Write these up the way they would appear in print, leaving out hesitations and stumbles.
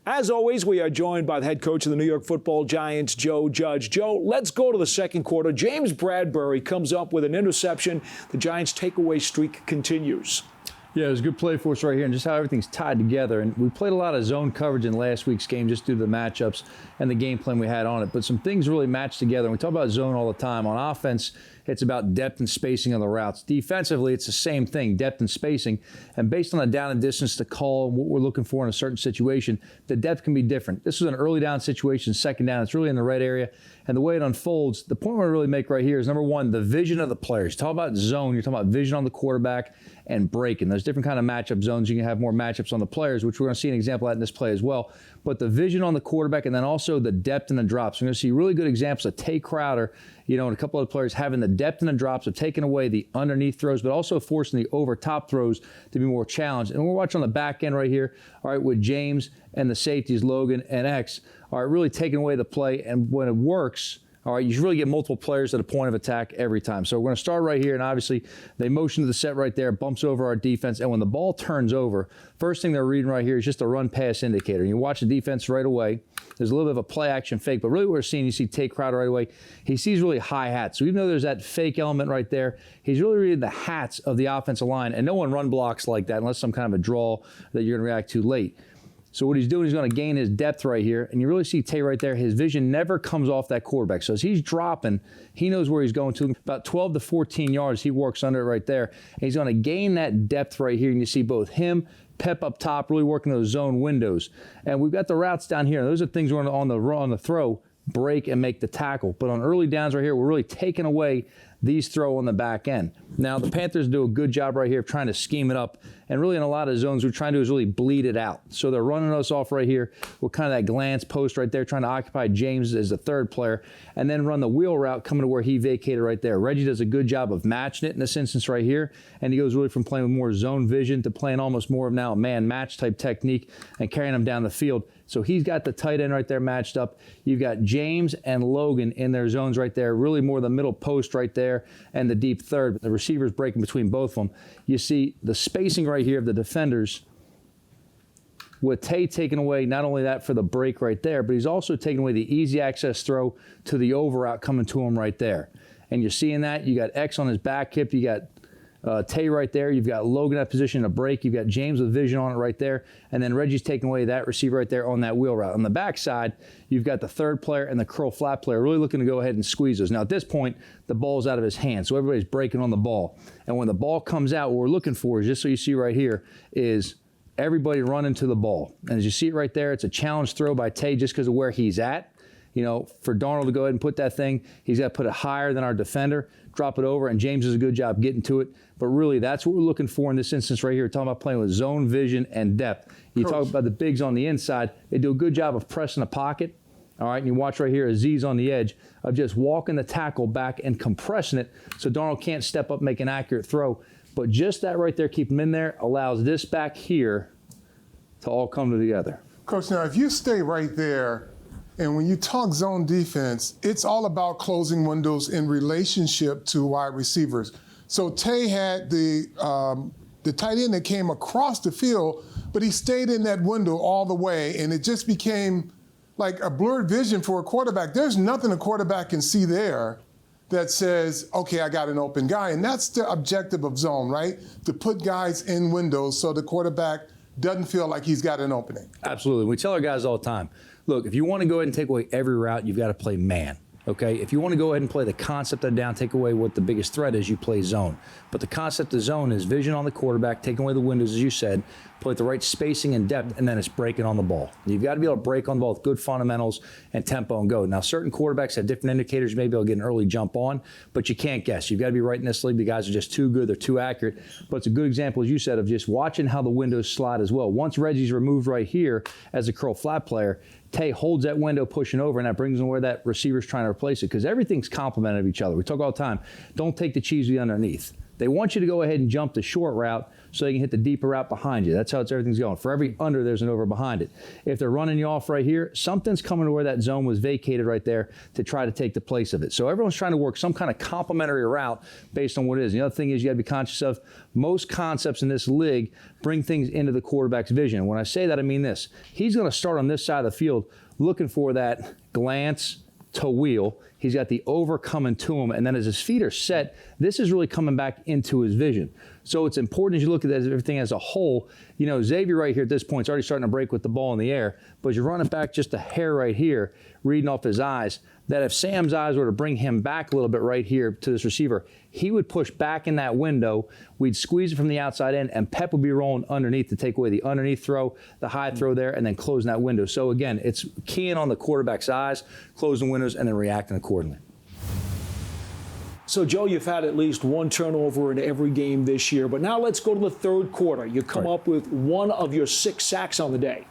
As always, we are joined by the head coach of the New York Football Giants, Joe Judge. Joe, let's go to the second quarter. James Bradbury comes up with an interception. The Giants' takeaway streak continues. Yeah, it was a good play for us right here, and just how everything's tied together. And we played a lot of zone coverage in last week's game just due to the matchups and the game plan we had on it. But some things really matched together. And we talk about zone all the time. On offense, it's about depth and spacing on the routes. Defensively, it's the same thing, depth and spacing. And based on the down and distance to call and what we're looking for in a certain situation, the depth can be different. This was an early down situation, second down. It's really in the right area. And the way it unfolds, the point I want to really make right here is, number one, the vision of the players. Talk about zone. You're talking about vision on the quarterback and breaking. There's different kind of matchup zones. You can have more matchups on the players, which we're going to see an example of that in this play as well. But the vision on the quarterback, and then also the depth and the drops. We're going to see really good examples of Tay Crowder, and a couple of players having the depth and the drops of taking away the underneath throws, but also forcing the over top throws to be more challenged. And we're watching on the back end right here, all right, with James and the safeties, Logan and X, all right, really taking away the play. And when it works, all right, you should really get multiple players at a point of attack every time. So we're going to start right here, and obviously they motion to the set right there, bumps over our defense, and when the ball turns over, first thing they're reading right here is just a run-pass indicator. And you watch the defense right away. There's a little bit of a play-action fake, but really what we're seeing, you see Tay Crowder right away. He sees really high hats. So even though there's that fake element right there, he's really reading the hats of the offensive line, and no one run blocks like that unless some kind of a draw that you're going to react to late. So what he's doing, he's going to gain his depth right here. And you really see Tay right there. His vision never comes off that quarterback. So as he's dropping, he knows where he's going to. About 12 to 14 yards, he works under it right there. And he's going to gain that depth right here. And you see both him, Pep up top, really working those zone windows. And we've got the routes down here. Those are things we're on the throw, break, and make the tackle. But on early downs right here, we're really taking away these throw on the back end. Now, the Panthers do a good job right here of trying to scheme it up. And really in a lot of zones, we're trying to do is really bleed it out. So they're running us off right here with kind of that glance post right there, trying to occupy James as the third player, and then run the wheel route coming to where he vacated right there. Reggie does a good job of matching it in this instance right here. And he goes really from playing with more zone vision to playing almost more of now a man match type technique and carrying them down the field. So he's got the tight end right there matched up. You've got James and Logan in their zones right there, really more the middle post right there and the deep third. The receivers breaking between both of them. You see the spacing right here of the defenders with Tay taking away not only that for the break right there, but he's also taking away the easy access throw to the over route coming to him right there. And you're seeing that. You got X on his back hip. You got Tay right there. You've got Logan at position to break. You've got James with vision on it right there. And then Reggie's taking away that receiver right there on that wheel route. On the backside, you've got the third player and the curl flat player really looking to go ahead and squeeze those. Now at this point, the ball's out of his hand, so everybody's breaking on the ball. And when the ball comes out, what we're looking for is, just so you see right here, is everybody running to the ball. And as you see it right there, it's a challenge throw by Tay just because of where he's at. For Darnold to go ahead and put that thing, he's got to put it higher than our defender, drop it over, and James does a good job getting to it. But really, that's what we're looking for in this instance right here. We're talking about playing with zone, vision, and depth. You talk about the bigs on the inside. They do a good job of pressing the pocket. All right, and you watch right here Aziz on the edge of just walking the tackle back and compressing it so Darnold can't step up and make an accurate throw. But just that right there, keep him in there, allows this back here to all come together. Coach, now if you stay right there, and when you talk zone defense, it's all about closing windows in relationship to wide receivers. So Tay had the tight end that came across the field, but he stayed in that window all the way, and it just became like a blurred vision for a quarterback. There's nothing a quarterback can see there that says, okay, I got an open guy. And that's the objective of zone, right? To put guys in windows so the quarterback doesn't feel like he's got an opening. Absolutely. We tell our guys all the time, look, if you want to go ahead and take away every route, you've got to play man. Okay, if you want to go ahead and play the concept of down, take away what the biggest threat is, you play zone. But the concept of zone is vision on the quarterback, taking away the windows, as you said, play with the right spacing and depth, and then it's breaking on the ball. You've got to be able to break on the ball with good fundamentals and tempo and go. Now, certain quarterbacks have different indicators. You may be able to get an early jump on, but you can't guess. You've got to be right in this league. The guys are just too good. They're too accurate. But it's a good example, as you said, of just watching how the windows slide as well. Once Reggie's removed right here as a curl flat player, Tay holds that window pushing over, and that brings him where that receiver's trying to replace it, because everything's complemented of each other. We talk all the time, don't take the cheesy underneath. They want you to go ahead and jump the short route so they can hit the deeper route behind you. That's how everything's going. For every under, there's an over behind it. If they're running you off right here, something's coming to where that zone was vacated right there to try to take the place of it. So everyone's trying to work some kind of complementary route based on what it is. The other thing is you got to be conscious of most concepts in this league bring things into the quarterback's vision. When I say that, I mean this. He's going to start on this side of the field looking for that glance to wheel. He's got the over coming to him, and then as his feet are set, this is really coming back into his vision. So it's important as you look at everything as a whole. You know, Xavier right here at this point is already starting to break with the ball in the air, but as you run it back just a hair right here, reading off his eyes, that if Sam's eyes were to bring him back a little bit right here to this receiver, he would push back in that window. We'd squeeze it from the outside end, and Pep would be rolling underneath to take away the underneath throw, the high throw there, and then closing that window. So again, it's keying on the quarterback's eyes, closing windows, and then reacting accordingly. So, Joe, you've had at least one turnover in every game this year, but now let's go to the third quarter. You come up with one of your 6 sacks on the day.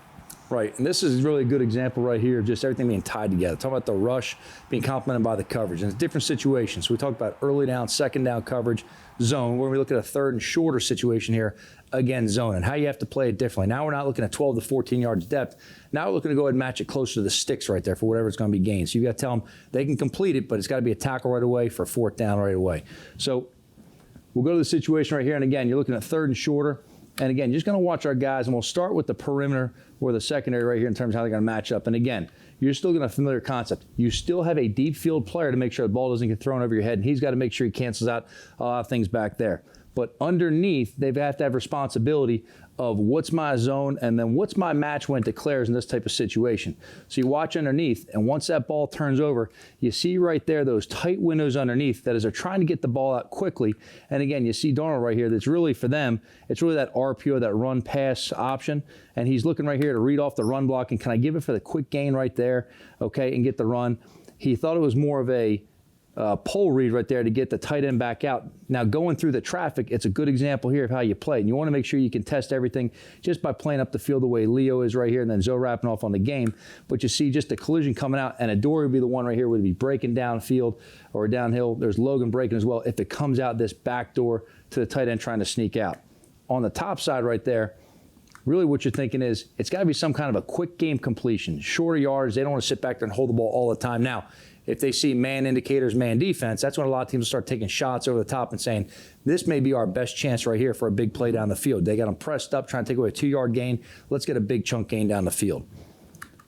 Right, and this is really a good example right here of just everything being tied together. Talking about the rush being complemented by the coverage. And it's different situations. So we talked about early down, second down coverage, zone. When we look at a third and shorter situation here, again, zone, and how you have to play it differently. Now we're not looking at 12 to 14 yards depth. Now we're looking to go ahead and match it closer to the sticks right there for whatever it's going to be gained. So you got to tell them they can complete it, but it's got to be a tackle right away for 4th down right away. So we'll go to the situation right here, and again, you're looking at third and shorter. And again, you're just going to watch our guys, and we'll start with the perimeter or the secondary right here in terms of how they're going to match up. And again, you're still going to familiar concept. You still have a deep field player to make sure the ball doesn't get thrown over your head, and he's got to make sure he cancels out a lot of things back there. But underneath, they have to have responsibility of what's my zone and then what's my match when it declares in this type of situation. So you watch underneath, and once that ball turns over, you see right there those tight windows underneath that as they're trying to get the ball out quickly. And again, you see Darnold right here that's really for them, it's really that RPO, that run pass option. And he's looking right here to read off the run block, and can I give it for the quick gain right there, okay, and get the run. He thought it was more of a pole read right there to get the tight end back out. Now going through the traffic, it's a good example here of how you play. And you want to make sure you can test everything just by playing up the field the way Leo is right here, and then Zoe wrapping off on the game. But you see just the collision coming out, and Adoree would be the one right here would be breaking downfield or downhill. There's Logan breaking as well if it comes out this back door to the tight end trying to sneak out. On the top side right there, really what you're thinking is it's got to be some kind of a quick game completion. Shorter yards, they don't want to sit back there and hold the ball all the time. Now, if they see man indicators, man defense, that's when a lot of teams will start taking shots over the top and saying, this may be our best chance right here for a big play down the field. They got them pressed up, trying to take away a 2-yard gain. Let's get a big chunk gain down the field.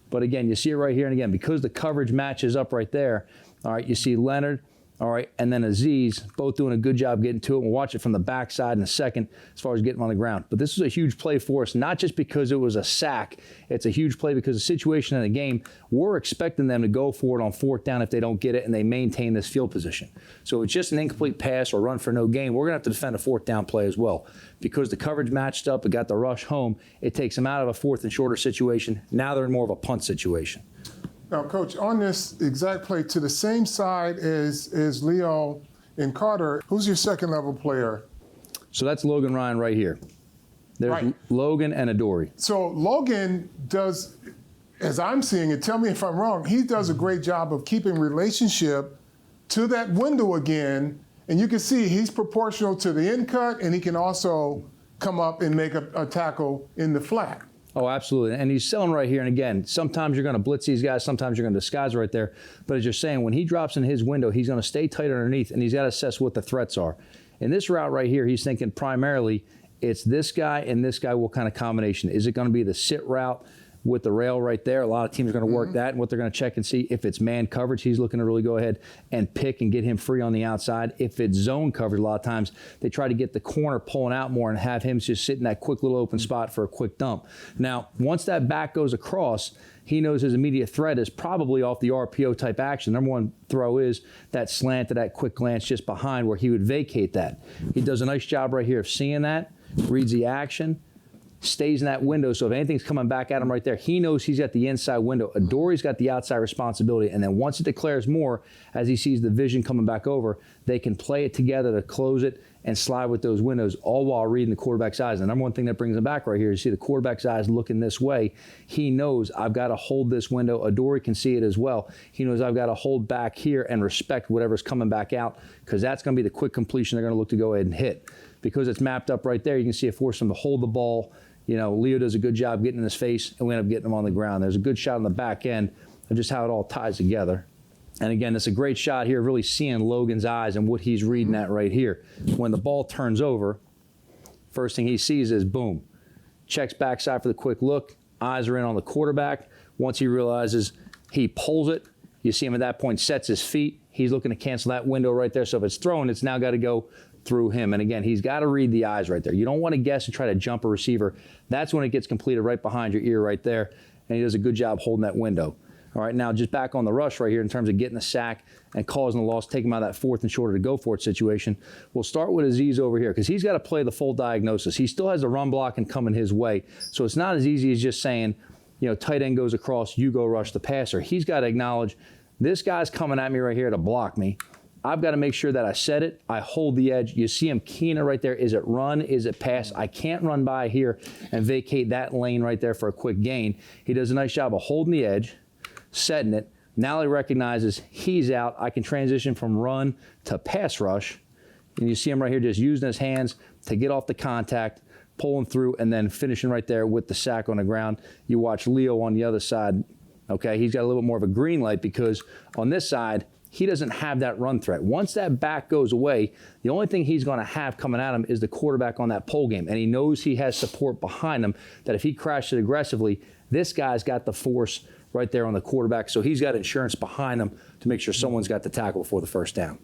But again, you see it right here, and again, because the coverage matches up right there, all right, you see Leonard, all right, and then Aziz, both doing a good job getting to it. We'll watch it from the backside in a second as far as getting on the ground. But this was a huge play for us, not just because it was a sack. It's a huge play because the situation in the game, we're expecting them to go for it on 4th down if they don't get it and they maintain this field position. So it's just an incomplete pass or run for no gain. We're going to have to defend a 4th down play as well. Because the coverage matched up, it got the rush home, it takes them out of a 4th and shorter situation. Now they're in more of a punt situation. Now, Coach, on this exact play, to the same side as Leo and Carter, who's your second-level player? So that's Logan Ryan right here. There's Right. Logan and Adoree. So Logan does, as I'm seeing it, tell me if I'm wrong, he does a great job of keeping relationship to that window again, and you can see he's proportional to the end cut, and he can also come up and make a tackle in the flat. Oh, absolutely. And he's selling right here. And again, sometimes you're going to blitz these guys. Sometimes you're going to disguise right there. But as you're saying, when he drops in his window, he's going to stay tight underneath, and he's got to assess what the threats are. In this route right here, he's thinking primarily it's this guy and this guy. What kind of combination? Is it going to be the sit route with the rail right there? A lot of teams are going to work that, and what they're going to check and see if it's man coverage, he's looking to really go ahead and pick and get him free on the outside. If it's zone coverage, a lot of times they try to get the corner pulling out more and have him just sit in that quick little open spot for a quick dump. Now, once that back goes across, he knows his immediate threat is probably off the RPO type action. Number one throw is that slant to that quick glance just behind where he would vacate that. He does a nice job right here of seeing that, reads the action, stays in that window. So if anything's coming back at him right there, he knows he's got the inside window. Adoree's got the outside responsibility. And then once it declares more, as he sees the vision coming back over, they can play it together to close it and slide with those windows, all while reading the quarterback's eyes. The number one thing that brings him back right here is you see the quarterback's eyes looking this way. He knows I've got to hold this window. Adoree can see it as well. He knows I've got to hold back here and respect whatever's coming back out, because that's going to be the quick completion they're going to look to go ahead and hit. Because it's mapped up right there, you can see it forces him to hold the ball. Leo does a good job getting in his face, and we end up getting him on the ground. There's a good shot on the back end of just how it all ties together. And again, it's a great shot here, really seeing Logan's eyes and what he's reading at right here. When the ball turns over, first thing he sees is boom. Checks backside for the quick look. Eyes are in on the quarterback. Once he realizes he pulls it, you see him at that point sets his feet. He's looking to cancel that window right there. So if it's thrown, it's now got to go through him. And again, he's got to read the eyes right there. You don't want to guess and try to jump a receiver. That's when it gets completed right behind your ear right there. And he does a good job holding that window. All right, now just back on the rush right here in terms of getting the sack and causing the loss, taking him out of that fourth and shorter to go for it situation. We'll start with Azeez over here because he's got to play the full diagnosis. He still has the run block and coming his way. So it's not as easy as just saying, tight end goes across, you go rush the passer. He's got to acknowledge this guy's coming at me right here to block me. I've got to make sure that I set it. I hold the edge. You see him keying it right there. Is it run? Is it pass? I can't run by here and vacate that lane right there for a quick gain. He does a nice job of holding the edge, setting it. Now he recognizes he's out. I can transition from run to pass rush. And you see him right here just using his hands to get off the contact, pulling through, and then finishing right there with the sack on the ground. You watch Leo on the other side. Okay, he's got a little bit more of a green light because on this side, he doesn't have that run threat. Once that back goes away, the only thing he's going to have coming at him is the quarterback on that pole game. And he knows he has support behind him that if he crashes aggressively, this guy's got the force right there on the quarterback. So he's got insurance behind him to make sure someone's got the tackle before the first down.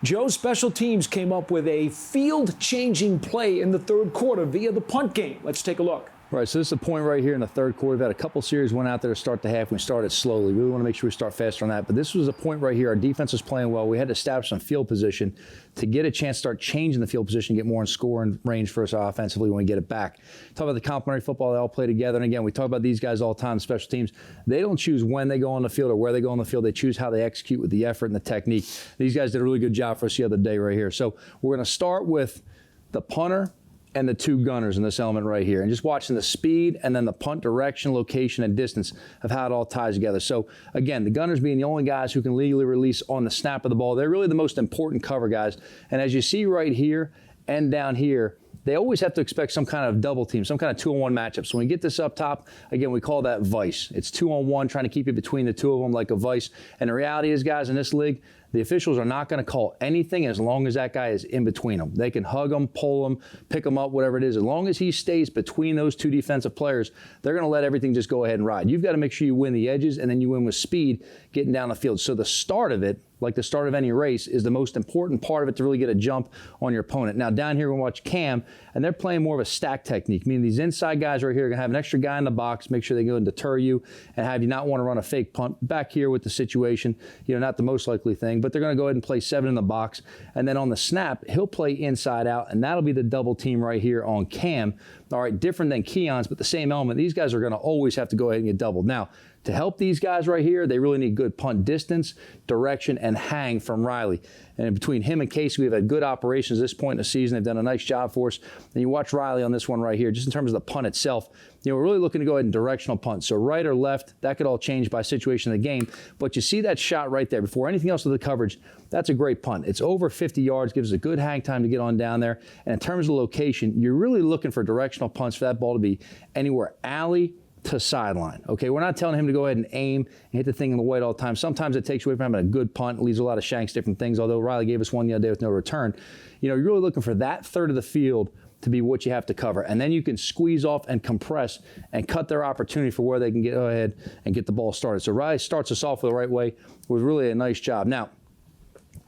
Joe, special teams came up with a field-changing play in the third quarter via the punt game. Let's take a look. Right, so this is the point right here in the third quarter. We've had a couple series went out there to start the half. We started slowly. We really want to make sure we start faster on that. But this was a point right here. Our defense was playing well. We had to establish some field position to get a chance to start changing the field position, get more in scoring range for us offensively when we get it back. Talk about the complementary football. They all play together. And again, we talk about these guys all the time, special teams. They don't choose when they go on the field or where they go on the field. They choose how they execute with the effort and the technique. These guys did a really good job for us the other day right here. So we're going to start with the punter and the two gunners in this element right here. And just watching the speed and then the punt direction, location, and distance of how it all ties together. So, again, the gunners being the only guys who can legally release on the snap of the ball. They're really the most important cover guys. And as you see right here and down here, they always have to expect some kind of double team, some kind of 2-on-1 matchup. So when we get this up top, again, we call that vice. It's 2-on-1, trying to keep it between the two of them like a vice. And the reality is, guys, in this league, the officials are not going to call anything as long as that guy is in between them. They can hug him, pull him, pick him up, whatever it is. As long as he stays between those two defensive players, they're going to let everything just go ahead and ride. You've got to make sure you win the edges, and then you win with speed getting down the field. So the start of it, like the start of any race, is the most important part of it to really get a jump on your opponent. Now, down here, we watch Cam, and they're playing more of a stack technique, meaning these inside guys right here are going to have an extra guy in the box, make sure they go and deter you, and have you not want to run a fake punt. Back here with the situation, not the most likely thing, but they're going to go ahead and play 7 in the box. And then on the snap, he'll play inside out, and that'll be the double team right here on Cam. All right, different than Keon's, but the same element. These guys are going to always have to go ahead and get doubled. Now, to help these guys right here, they really need good punt distance, direction, and hang from Riley. And between him and Casey, we've had good operations at this point in the season. They've done a nice job for us. And you watch Riley on this one right here, just in terms of the punt itself. We're really looking to go ahead and directional punt. So right or left, that could all change by situation of the game. But you see that shot right there. Before anything else with the coverage, that's a great punt. It's over 50 yards, gives us a good hang time to get on down there. And in terms of location, you're really looking for directional punts for that ball to be anywhere alley to sideline. Okay, we're not telling him to go ahead and aim and hit the thing in the white all the time. Sometimes it takes away from having a good punt, leaves a lot of shanks, different things, although Riley gave us one the other day with no return. You're really looking for that third of the field to be what you have to cover. And then you can squeeze off and compress and cut their opportunity for where they can go ahead and get the ball started. So Riley starts us off with the right way with really a nice job. Now,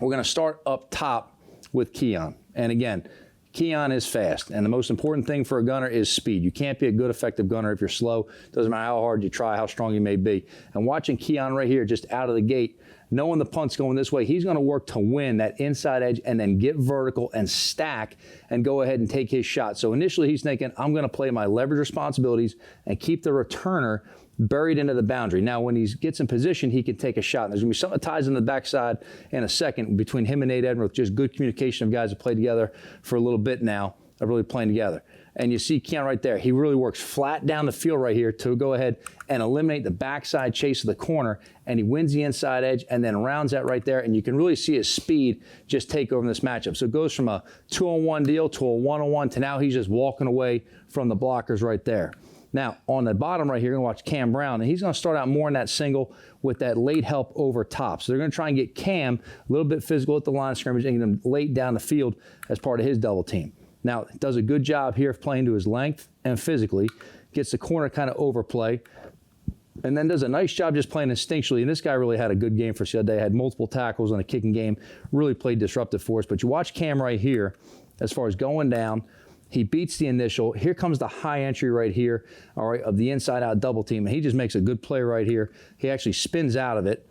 we're going to start up top with Keon. And again, Keon is fast, and the most important thing for a gunner is speed. You can't be a good, effective gunner if you're slow. Doesn't matter how hard you try, how strong you may be. And watching Keon right here, just out of the gate, knowing the punt's going this way, he's going to work to win that inside edge and then get vertical and stack and go ahead and take his shot. So initially he's thinking, I'm going to play my leverage responsibilities and keep the returner buried into the boundary. Now, when he gets in position, he can take a shot. And there's going to be something that ties in the backside in a second between him and Nate Edner with just good communication of guys that played together for a little bit now, of really playing together. And you see Keon right there. He really works flat down the field right here to go ahead and eliminate the backside chase of the corner. And he wins the inside edge and then rounds that right there. And you can really see his speed just take over in this matchup. So it goes from a 2-on-1 deal to a 1-on-1 to now he's just walking away from the blockers right there. Now, on the bottom right here, you're going to watch Cam Brown, and he's going to start out more in that single with that late help over top. So they're going to try and get Cam a little bit physical at the line of scrimmage and get him late down the field as part of his double team. Now, does a good job here of playing to his length and physically, gets the corner kind of overplay, and then does a nice job just playing instinctually. And this guy really had a good game for us the other day. Had multiple tackles on a kicking game, really played disruptive for us. But you watch Cam right here as far as going down. He beats the initial. Here comes the high entry right here, all right, of the inside-out double team. And he just makes a good play right here. He actually spins out of it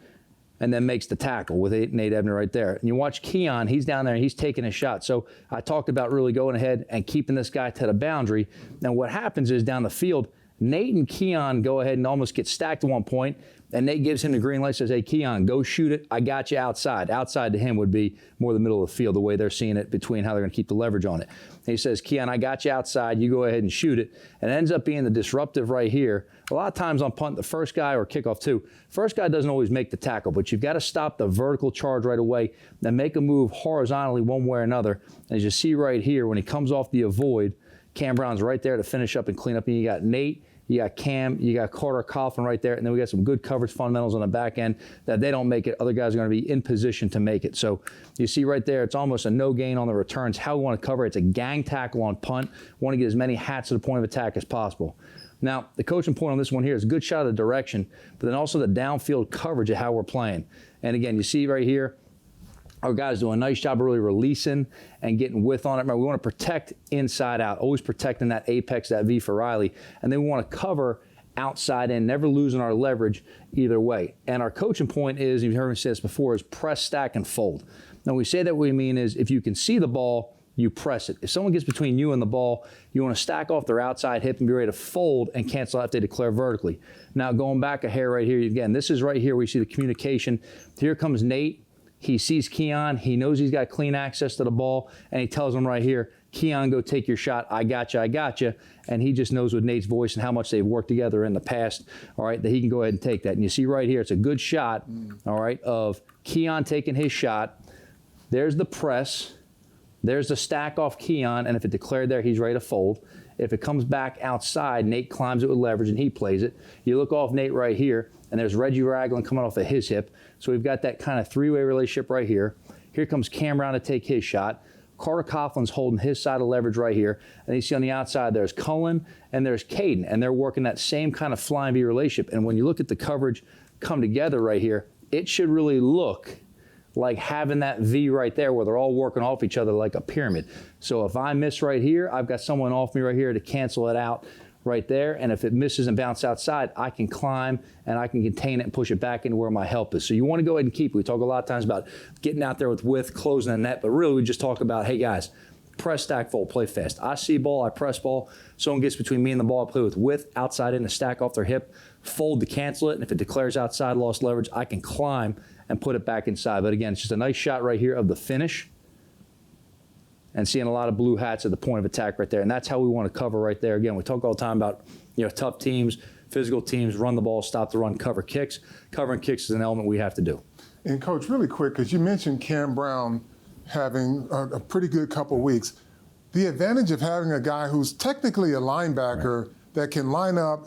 and then makes the tackle with Nate Edner right there. And you watch Keon, he's down there, and he's taking a shot. So I talked about really going ahead and keeping this guy to the boundary. Now what happens is down the field, Nate and Keon go ahead and almost get stacked at one point, and Nate gives him the green light, says, hey, Keon, go shoot it. I got you outside. Outside to him would be more the middle of the field, the way they're seeing it between how they're going to keep the leverage on it. And he says, Keon, I got you outside. You go ahead and shoot it. And it ends up being the disruptive right here. A lot of times on punt, the first guy, or kickoff too, first guy doesn't always make the tackle, but you've got to stop the vertical charge right away, then make a move horizontally one way or another. And as you see right here, when he comes off the avoid, Cam Brown's right there to finish up and clean up. And you got Nate, you got Cam, you got Carter Coughlin right there, and then we got some good coverage fundamentals on the back end that they don't make it. Other guys are going to be in position to make it. So you see right there, it's almost a no gain on the returns. How we want to cover it, it's a gang tackle on punt. We want to get as many hats to the point of attack as possible. Now, the coaching point on this one here is a good shot of the direction, but then also the downfield coverage of how we're playing. And again, you see right here, our guys do a nice job of really releasing and getting width on it. Remember, we want to protect inside out, always protecting that apex, that V for Riley. And then we want to cover outside in, never losing our leverage either way. And our coaching point is, you've heard me say this before, is press, stack, and fold. Now, when we say that, what we mean is if you can see the ball, you press it. If someone gets between you and the ball, you want to stack off their outside hip and be ready to fold and cancel out if they declare vertically. Now, going back a hair right here, again, this is right here where you see the communication. Here comes Nate. He sees Keon. He knows he's got clean access to the ball, and he tells him right here, Keon, go take your shot. I got you, I got you. And he just knows with Nate's voice and how much they've worked together in the past, all right, that he can go ahead and take that. And you see right here, it's a good shot, all right, of Keon taking his shot. There's the press. There's the stack off Keon, and if it declared there, he's ready to fold. If it comes back outside, Nate climbs it with leverage, and he plays it. You look off Nate right here, and there's Reggie Ragland coming off of his hip. So we've got that kind of three-way relationship right here. Here comes Cam Brown to take his shot. Carter Coughlin's holding his side of leverage right here. And you see on the outside, there's Cullen and there's Caden, and they're working that same kind of flying V relationship. And when you look at the coverage come together right here, it should really look like having that V right there where they're all working off each other like a pyramid. So if I miss right here, I've got someone off me right here to cancel it out right there. And if it misses and bounces outside, I can climb and I can contain it and push it back into where my help is. So you want to go ahead and keep it. We talk a lot of times about getting out there with width, closing the net, but really we just talk about, hey guys, press, stack, fold, play fast. I see ball, I press ball. Someone gets between me and the ball, I play with width, outside in to stack off their hip, fold to cancel it. And if it declares outside, lost leverage, I can climb and put it back inside. But again, it's just a nice shot right here of the finish and seeing a lot of blue hats at the point of attack right there. And that's how we want to cover right there. Again, we talk all the time about, tough teams, physical teams, run the ball, stop the run, cover kicks. Covering kicks is an element we have to do. And Coach, really quick, because you mentioned Cam Brown having a pretty good couple weeks. The advantage of having a guy who's technically a linebacker that can line up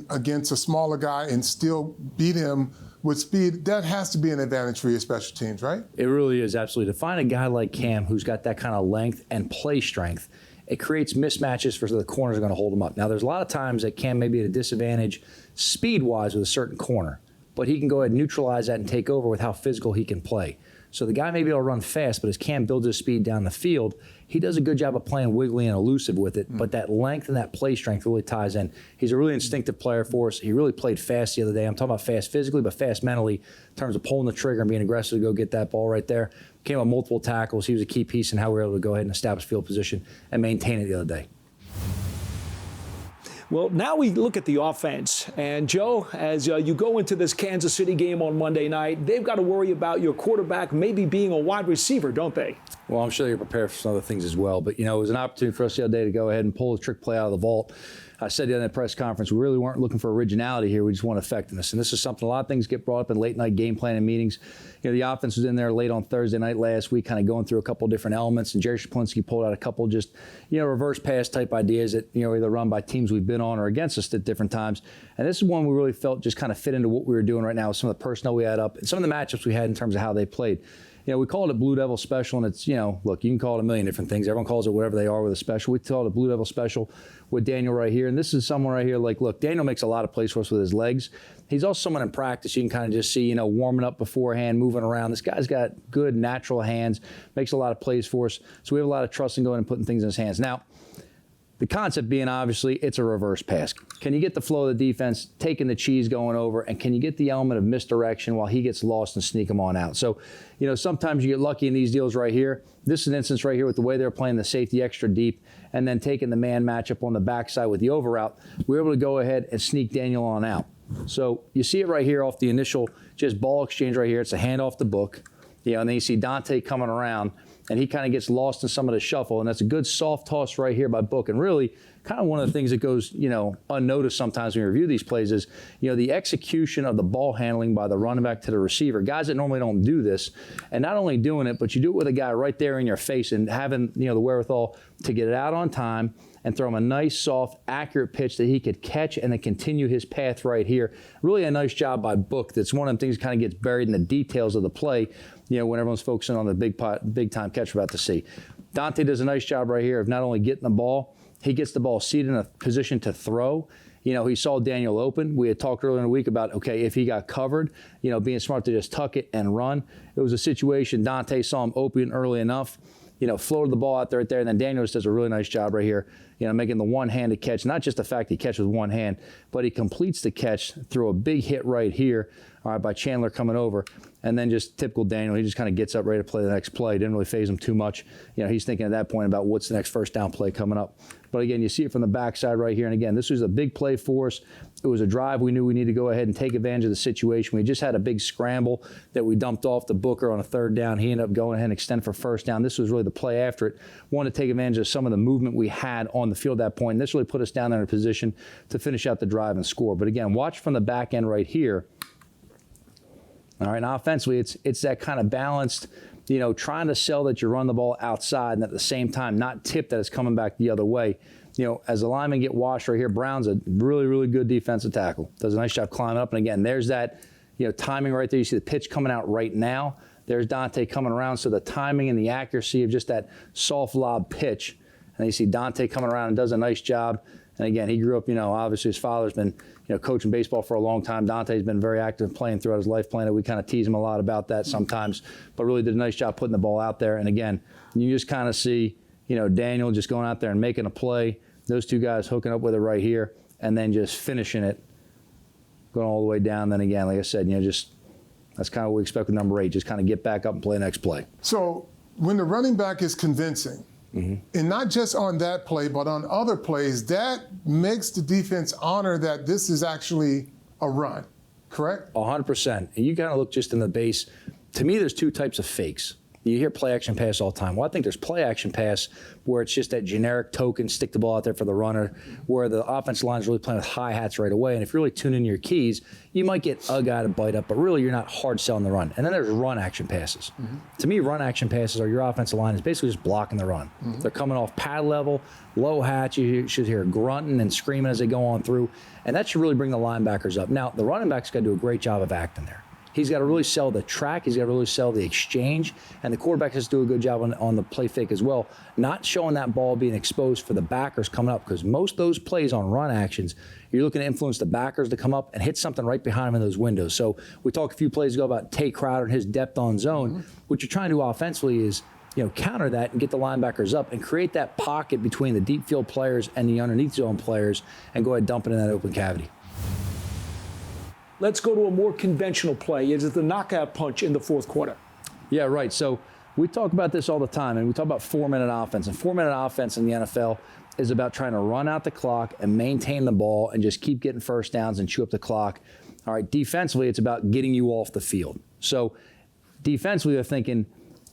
against a smaller guy and still beat him with speed, that has to be an advantage for your special teams, right? It really is, absolutely. To find a guy like Cam who's got that kind of length and play strength, it creates mismatches for the corners are going to hold him up. Now, there's a lot of times that Cam may be at a disadvantage speed-wise with a certain corner, but he can go ahead and neutralize that and take over with how physical he can play. So the guy may be able to run fast, but as Cam builds his speed down the field, he does a good job of playing wiggly and elusive with it, but that length and that play strength really ties in. He's a really instinctive player for us. He really played fast the other day. I'm talking about fast physically, but fast mentally in terms of pulling the trigger and being aggressive to go get that ball right there. Came on multiple tackles. He was a key piece in how we were able to go ahead and establish field position and maintain it the other day. Well, now we look at the offense. And, Joe, as you go into this Kansas City game on Monday night, they've got to worry about your quarterback maybe being a wide receiver, don't they? Well, I'm sure you're prepared for some other things as well. But, it was an opportunity for us the other day to go ahead and pull a trick play out of the vault. I said in that press conference, we really weren't looking for originality here. We just want effectiveness. And this is something, a lot of things get brought up in late-night game planning meetings. The offense was in there late on Thursday night last week, kind of going through a couple different elements. And Jerry Shaplinsky pulled out a couple just, reverse pass type ideas that, either run by teams we've been on or against us at different times. And this is one we really felt just kind of fit into what we were doing right now with some of the personnel we had up and some of the matchups we had in terms of how they played. We called it Blue Devil Special, and it's, look, you can call it a million different things. Everyone calls it whatever they are with a special. We call it a Blue Devil Special with Daniel right here. And this is someone right here, like, look, Daniel makes a lot of plays for us with his legs. He's also someone in practice you can kind of just see, warming up beforehand, moving around. This guy's got good natural hands, makes a lot of plays for us. So we have a lot of trust in going and putting things in his hands. Now, the concept being, obviously, it's a reverse pass. Can you get the flow of the defense, taking the cheese going over, and can you get the element of misdirection while he gets lost and sneak him on out? So, sometimes you get lucky in these deals right here. This is an instance right here with the way they're playing the safety extra deep and then taking the man matchup on the backside with the over route. We were able to go ahead and sneak Daniel on out. So you see it right here off the initial just ball exchange right here. It's a handoff the book. And then you see Dante coming around, and he kind of gets lost in some of the shuffle, and that's a good soft toss right here by Book. And really, kind of one of the things that goes, unnoticed sometimes when we review these plays is, the execution of the ball handling by the running back to the receiver. Guys that normally don't do this, and not only doing it, but you do it with a guy right there in your face and having, the wherewithal to get it out on time and throw him a nice, soft, accurate pitch that he could catch and then continue his path right here. Really a nice job by Book. That's one of the things that kind of gets buried in the details of the play, when everyone's focusing on the big-time catch we're about to see. Dante does a nice job right here of not only getting the ball, he gets the ball seated in a position to throw. He saw Daniel open. We had talked earlier in the week about, okay, if he got covered, being smart to just tuck it and run. It was a situation, Dante saw him open early enough, floated the ball out there right there, and then Daniel just does a really nice job right here, making the one-handed catch. Not just the fact he catches with one hand, but he completes the catch through a big hit right here, all right, by Chandler coming over. And then just typical Daniel, he just kind of gets up ready to play the next play. Didn't really phase him too much. He's thinking at that point about what's the next first down play coming up. But again, you see it from the backside right here. And again, this was a big play for us. It was a drive we knew we needed to go ahead and take advantage of the situation. We just had a big scramble that we dumped off to Booker on a third down. He ended up going ahead and extending for first down. This was really the play after it. Wanted to take advantage of some of the movement we had on the field at that point. And this really put us down there in a position to finish out the drive and score. But again, watch from the back end right here. All right, and offensively, it's that kind of balanced, trying to sell that you run the ball outside and at the same time not tip that it's coming back the other way. As the linemen get washed right here, Brown's a really, really good defensive tackle. Does a nice job climbing up. And again, there's that, timing right there. You see the pitch coming out right now. There's Dante coming around. So the timing and the accuracy of just that soft lob pitch. And you see Dante coming around and does a nice job. And again, he grew up, obviously his father's been, coaching baseball for a long time. Dante's been very active playing throughout his life playing it. We kind of tease him a lot about that sometimes, but really did a nice job putting the ball out there. And again, you just kind of see, Daniel just going out there and making a play. Those two guys hooking up with it right here and then just finishing it, going all the way down. Then again, like I said, that's kind of what we expect with number 8, just kind of get back up and play the next play. So when the running back is convincing, and not just on that play, but on other plays, that makes the defense honor that this is actually a run, correct? 100%. And you kind of look just in the base. To me, there's two types of fakes. You hear play action pass all the time. Well, I think there's play action pass where it's just that generic token, stick the ball out there for the runner, where the offensive line is really playing with hi-hats right away. And if you're really tuning in your keys, you might get a guy to bite up, but really you're not hard selling the run. And then there's run action passes. To me, run action passes are your offensive line is basically just blocking the run. They're coming off pad level, low hats. You should hear grunting and screaming as they go on through. And that should really bring the linebackers up. Now, the running back's got to do a great job of acting there. He's got to really sell the track. He's got to really sell the exchange. And the quarterback has to do a good job on the play fake as well, not showing that ball being exposed for the backers coming up, because most of those plays on run actions, you're looking to influence the backers to come up and hit something right behind them in those windows. So we talked a few plays ago about Tay Crowder and his depth on zone. What you're trying to do offensively is counter that and get the linebackers up and create that pocket between the deep field players and the underneath zone players and go ahead and dump it in that open cavity. Let's go to a more conventional play. Is it the knockout punch in the fourth quarter? Yeah, right. So we talk about this all the time, and we talk about 4-minute offense. And 4-minute offense in the NFL is about trying to run out the clock and maintain the ball and just keep getting first downs and chew up the clock. All right, defensively, it's about getting you off the field. So defensively, they're thinking,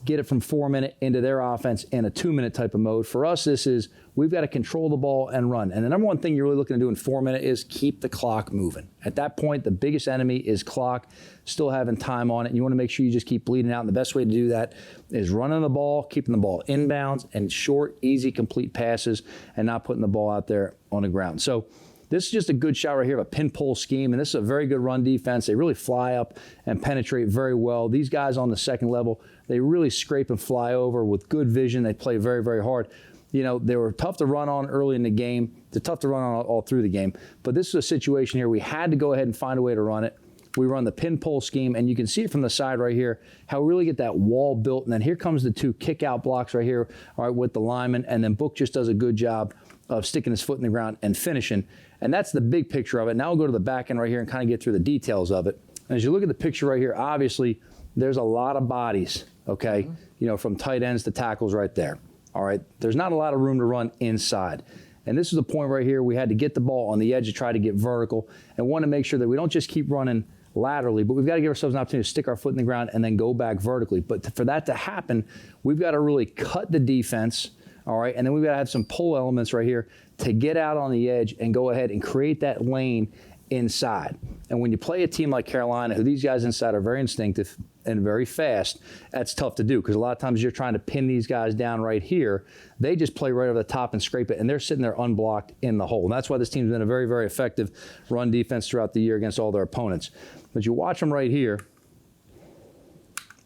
get it from 4-minute into their offense in a 2-minute type of mode. For us, this is we've got to control the ball and run. And the number one thing you're really looking to do in 4-minute is keep the clock moving. At that point, the biggest enemy is clock, still having time on it. And you want to make sure you just keep bleeding out. And the best way to do that is running the ball, keeping the ball inbounds, and short, easy, complete passes, and not putting the ball out there on the ground. So this is just a good shot right here of a pin-pull scheme, and this is a very good run defense. They really fly up and penetrate very well. These guys on the second level, they really scrape and fly over with good vision. They play very, very hard. You know, they were tough to run on early in the game. They're tough to run on all through the game. But this is a situation here. We had to go ahead and find a way to run it. We run the pin-pull scheme, and you can see it from the side right here, how we really get that wall built. And then here comes the two kick-out blocks right here, all right, with the lineman. And then Book just does a good job of sticking his foot in the ground and finishing. And that's the big picture of it. Now we'll go to the back end right here and kind of get through the details of it. And as you look at the picture right here, obviously there's a lot of bodies, okay? You know, from tight ends to tackles right there. All right, there's not a lot of room to run inside. And this is the point right here. We had to get the ball on the edge to try to get vertical and want to make sure that we don't just keep running laterally, but we've got to give ourselves an opportunity to stick our foot in the ground and then go back vertically. But for that to happen, we've got to really cut the defense, all right? And then we've got to have some pull elements right here to get out on the edge and go ahead and create that lane inside. And when you play a team like Carolina, who these guys inside are very instinctive and very fast, that's tough to do because a lot of times you're trying to pin these guys down right here. They just play right over the top and scrape it, and they're sitting there unblocked in the hole. And that's why this team's been a very, very effective run defense throughout the year against all their opponents. But you watch them right here.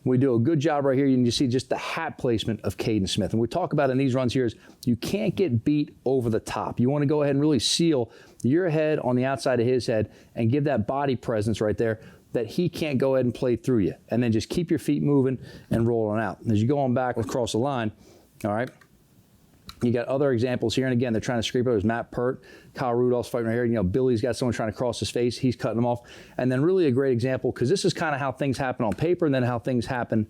We do a good job right here. You can see just the hat placement of Caden Smith. And we talk about in these runs here is you can't get beat over the top. You want to go ahead and really seal your head on the outside of his head and give that body presence right there that he can't go ahead and play through you. And then just keep your feet moving and rolling out. And as you go on back across the line, all right, you got other examples here. And again, they're trying to scrape it. There's Matt Pert, Kyle Rudolph's fighting right here. You know, Billy's got someone trying to cross his face. He's cutting them off. And then really a great example, because this is kind of how things happen on paper and then how things happen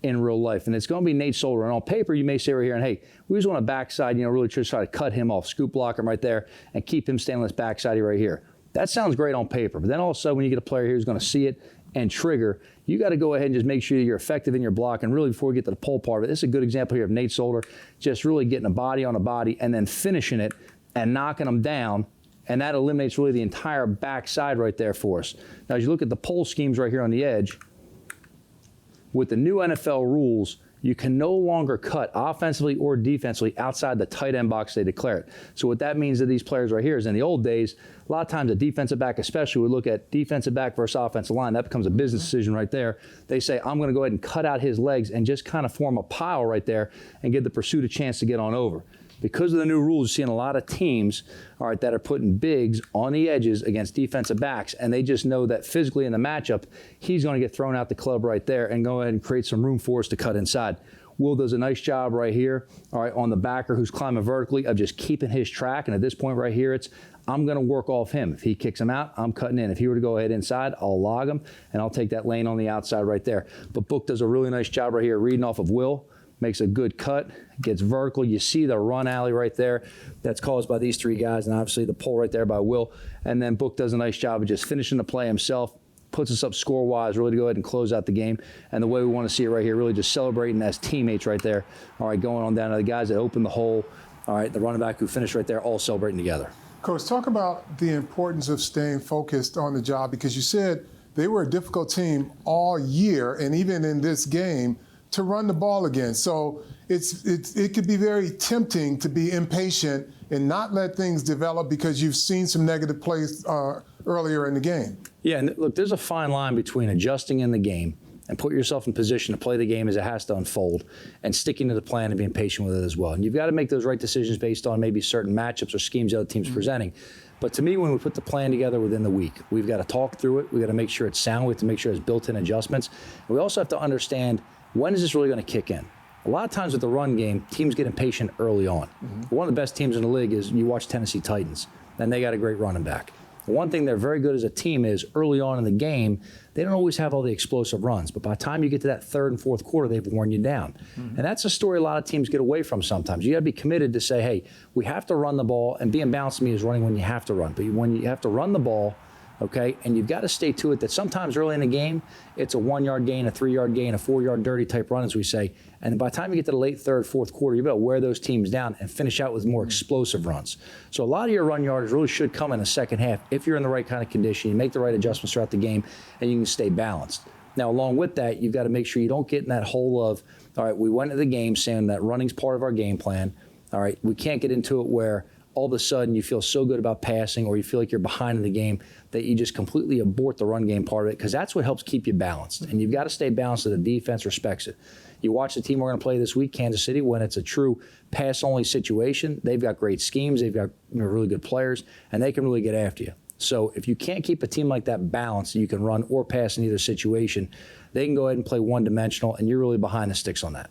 in real life. And it's going to be Nate Solder. And on paper, you may say right here, and hey, we just want a backside, you know, really try to cut him off, scoop block him right there, and keep him staying on this backside right here. That sounds great on paper. But then all of a sudden, when you get a player here who's going to see it and trigger, you got to go ahead and just make sure that you're effective in your block. And really, before we get to the pull part of it, this is a good example here of Nate Solder just really getting a body on a body and then finishing it and knocking them down. And that eliminates really the entire backside right there for us. Now, as you look at the pull schemes right here on the edge, with the new NFL rules, you can no longer cut offensively or defensively outside the tight end box they declare it. So what that means to these players right here is in the old days, a lot of times a defensive back especially would look at defensive back versus offensive line. That becomes a business decision right there. They say, I'm going to go ahead and cut out his legs and just kind of form a pile right there and give the pursuit a chance to get on over. Because of the new rules, you're seeing a lot of teams, all right, that are putting bigs on the edges against defensive backs, and they just know that physically in the matchup, he's going to get thrown out the club right there and go ahead and create some room for us to cut inside. Will does a nice job right here, all right, on the backer who's climbing vertically of just keeping his track. And at this point right here, it's I'm going to work off him. If he kicks him out, I'm cutting in. If he were to go ahead inside, I'll log him, and I'll take that lane on the outside right there. But Book does a really nice job right here reading off of Will. Makes a good cut, gets vertical. You see the run alley right there that's caused by these three guys, and obviously the pull right there by Will. And then Book does a nice job of just finishing the play himself, puts us up score-wise, really to go ahead and close out the game. And the way we want to see it right here, really just celebrating as teammates right there. All right, going on down to the guys that opened the hole. All right, the running back who finished right there, all celebrating together. Coach, talk about the importance of staying focused on the job, because you said they were a difficult team all year, and even in this game, to run the ball against. So it could be very tempting to be impatient and not let things develop because you've seen some negative plays earlier in the game. Yeah, and look, there's a fine line between adjusting in the game and put yourself in position to play the game as it has to unfold and sticking to the plan and being patient with it as well. And you've got to make those right decisions based on maybe certain matchups or schemes the other team's presenting. But to me, when we put the plan together within the week, we've got to talk through it. We've got to make sure it's sound. We have to make sure it's built-in adjustments. And we also have to understand, when is this really going to kick in? A lot of times with the run game, teams get impatient early on. One of the best teams in the league is you watch Tennessee Titans, and they got a great running back. The one thing they're very good as a team is early on in the game, they don't always have all the explosive runs. But by the time you get to that third and fourth quarter, they've worn you down. And that's a story a lot of teams get away from sometimes. You got to be committed to say, hey, we have to run the ball. And being balanced to me is running when you have to run. But when you have to run the ball, okay, and you've got to stay to it, that sometimes early in the game, it's a 1-yard gain, a 3-yard gain, a 4-yard dirty type run, as we say. And by the time you get to the late third, fourth quarter, you better wear those teams down and finish out with more explosive runs. So a lot of your run yardage really should come in the second half if you're in the right kind of condition, you make the right adjustments throughout the game, and you can stay balanced. Now, along with that, you've got to make sure you don't get in that hole of, all right, we went into the game saying that running's part of our game plan. All right, we can't get into it where all of a sudden you feel so good about passing or you feel like you're behind in the game that you just completely abort the run game part of it, because that's what helps keep you balanced. And you've got to stay balanced so the defense respects it. You watch the team we're going to play this week, Kansas City, when it's a true pass-only situation. They've got great schemes. They've got really good players, and they can really get after you. So if you can't keep a team like that balanced, you can run or pass in either situation, they can go ahead and play one-dimensional, and you're really behind the sticks on that.